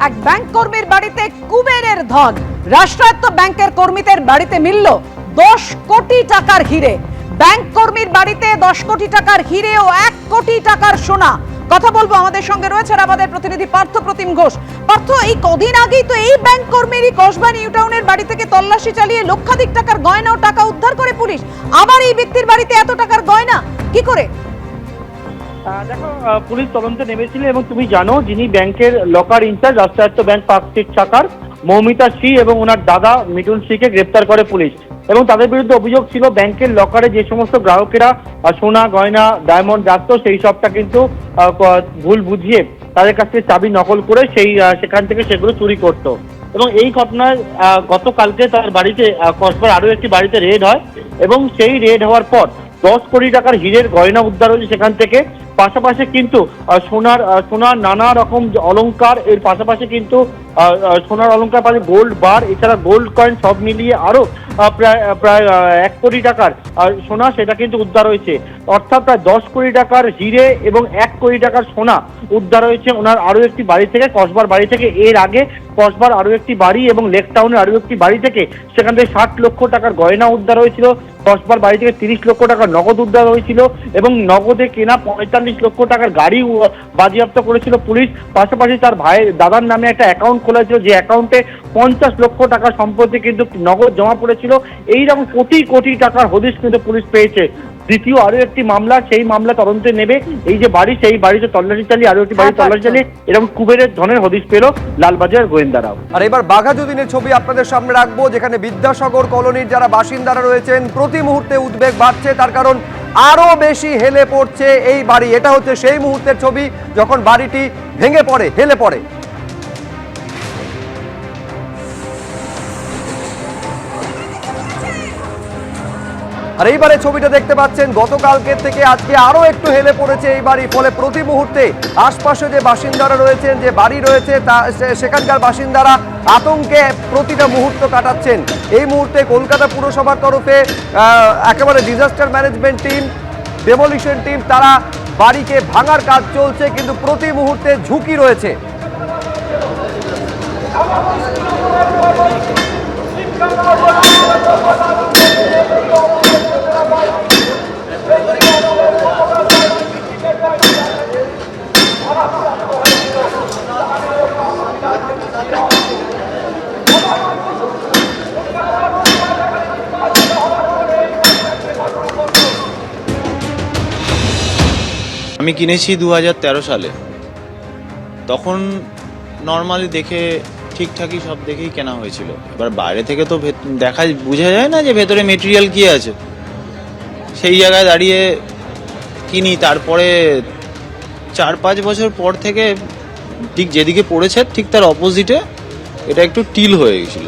এক ব্যাংক কর্মীর বাড়িতে কুবেরের ধন। রাষ্ট্রায়ত্ত ব্যাংকের কর্মীদের বাড়িতে মিলল 10 কোটি টাকার হিরে। ব্যাংক কর্মীর বাড়িতে 10 কোটি টাকার হিরে ও 1 কোটি টাকার সোনা। কথা বলবো, আমাদের সঙ্গে রয়েছে আমাদের প্রতিনিধি পার্থ প্রতিম ঘোষ। পার্থ, এই কদিন আগেই তো এই ব্যাংক কর্মীরই কসবা নিউ টাউনের বাড়ি থেকে তল্লাশি চালিয়ে লক্ষাধিক টাকার গয়না ও টাকা উদ্ধার করে পুলিশ। আবার এই ব্যক্তির বাড়িতে এত টাকার গয়না কি করে? দেখো, পুলিশ তদন্তে নেমেছিল এবং তুমি জানো যিনি ব্যাংকের লকার ইনচার্জ রাষ্ট্রায়ত্ত ব্যাংক পার্ক স্ট্রিট শাখার মৌমিতা সি এবং ওনার দাদা মিঠুন সিকে গ্রেপ্তার করে পুলিশ। এবং তাদের বিরুদ্ধে অভিযোগ ছিল ব্যাংকের লকারে যে সমস্ত গ্রাহকেরা সোনা গয়না ডায়মন্ড রাখতো সেই সবটা কিন্তু ভুল বুঝিয়ে তাদের কাছ থেকে চাবি নকল করে সেখান থেকে সেগুলো চুরি করত। এবং এই ঘটনায় গতকালকে তার বাড়িতে কসবার আরো একটি বাড়িতে রেড হয় এবং সেই রেড হওয়ার পর 10 কোটি টাকার হীরের গয়না উদ্ধার হয়েছে সেখান থেকে। পাশাপাশি কিন্তু সোনার নানা রকম অলংকার, এর পাশাপাশি কিন্তু সোনার অলংকার পাশে গোল্ড বার, এছাড়া গোল্ড কয়েন সব মিলিয়ে আরো প্রায় 1 কোটি টাকার সোনা সেটা কিন্তু উদ্ধার হয়েছে। অর্থাৎ প্রায় 10 কোটি টাকার হিরে এবং 1 কোটি টাকার সোনা উদ্ধার হয়েছে ওনার আরো একটি বাড়ি থেকে, কসবার বাড়ি থেকে। এর আগে কসবার আরো একটি বাড়ি এবং লেক টাউনের আরো একটি বাড়ি থেকে সেখান থেকে 60 লক্ষ টাকার গয়না উদ্ধার হয়েছিল। কসবার বাড়ি থেকে 30 লক্ষ টাকার নগদ উদ্ধার হয়েছিল এবং নগদে কেনা 45 লক্ষ টাকার গাড়ি বাজেয়াপ্ত করেছিল পুলিশ। পাশাপাশি তার দাদার নামে একটা অ্যাকাউন্ট খোলা ছিল, যে অ্যাকাউন্টে 50 লক্ষ টাকা সম্পত্তি কিন্তু নগদ জমা পড়েছিল। এইরকম কোটি কোটি টাকার হদিশ কিন্তু পুলিশ পেয়েছে। দ্বিতীয় আরো একটি মামলা, সেই মামলা তদন্তে নেবে। এই যে বাড়ি, সেই বাড়িতে তল্লাশি চালিয়ে আরো একটি বাড়ি তল্লাশি চালিয়ে এরকম কুবেরের ধনের হদিশ পেল লালবাজার গোয়েন্দারাও। আর এবার বাঘাযতীনের ছবি আপনাদের সামনে রাখবো, যেখানে বিদ্যাসাগর কলোনির যারা বাসিন্দারা রয়েছেন প্রতি মুহূর্তে উদ্বেগ বাড়ছে, তার কারণ আরো বেশি হেলে পড়ছে এই বাড়ি। এটা হচ্ছে সেই মুহূর্তের ছবি যখন বাড়িটি ভেঙে পড়ে, হেলে পড়ে। আর এইবারে ছবিটা দেখতে পাচ্ছেন, গতকালকের থেকে আজকে আরো একটু হেলে পড়েছে এই বাড়ি। ফলে প্রতি মুহূর্তে আশপাশে যে বাসিন্দারা রয়েছেন, যে বাড়ি রয়েছে, সেখানকার বাসিন্দারা আতঙ্কে প্রতিটা মুহূর্ত কাটাচ্ছেন। এই মুহূর্তে কলকাতা পুরসভার তরফে একেবারে disaster management team, demolition team, তারা বাড়িকে ভাঙার কাজ চলছে, কিন্তু প্রতি মুহূর্তে ঝুঁকি রয়েছে। আমি কিনেছি 2013 সালে। তখন নর্মালি দেখে ঠিকঠাকই সব দেখেই কেনা হয়েছিল। এবার বাইরে থেকে তো দেখা বোঝা যায় না যে ভেতরে মেটেরিয়াল কি আছে। সেই জায়গায় দাঁড়িয়ে কিনি। তারপরে 4-5 বছর পর থেকে ঠিক যেদিকে পড়েছে ঠিক তার অপোজিটে এটা একটু টিল হয়ে গেছিল।